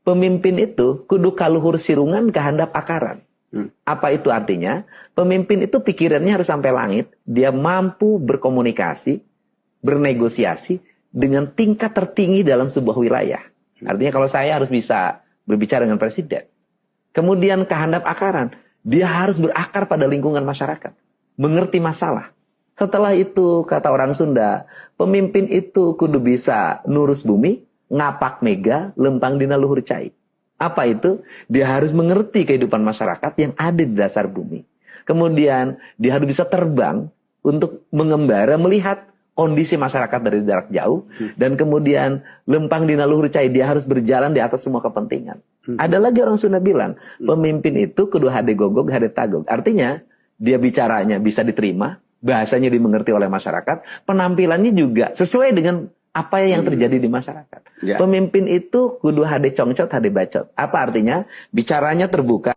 Pemimpin itu kudu kaluhur sirungan kehandap akaran. Apa itu artinya? Pemimpin itu pikirannya harus sampai langit. Dia mampu berkomunikasi, bernegosiasi dengan tingkat tertinggi dalam sebuah wilayah. Artinya kalau saya harus bisa berbicara dengan presiden. Kemudian kehandap akaran. Dia harus berakar pada lingkungan masyarakat. Mengerti masalah. Setelah itu, kata orang Sunda, pemimpin itu kudu bisa nurus bumi, ngapak mega, lempang dina luhur cai. Apa itu? Dia harus mengerti kehidupan masyarakat yang ada di dasar bumi. Kemudian, dia harus bisa terbang untuk mengembara, melihat kondisi masyarakat dari jarak jauh. Dan kemudian, lempang dina luhur cai, dia harus berjalan di atas semua kepentingan. Ada lagi orang Sunda bilang, pemimpin itu kudu hade gogog, hade tagog. Artinya, dia bicaranya bisa diterima, bahasanya dimengerti oleh masyarakat, penampilannya juga sesuai dengan apa yang terjadi di masyarakat. Pemimpin itu kudu hade congcot, hade bacot. Apa artinya? Bicaranya terbuka.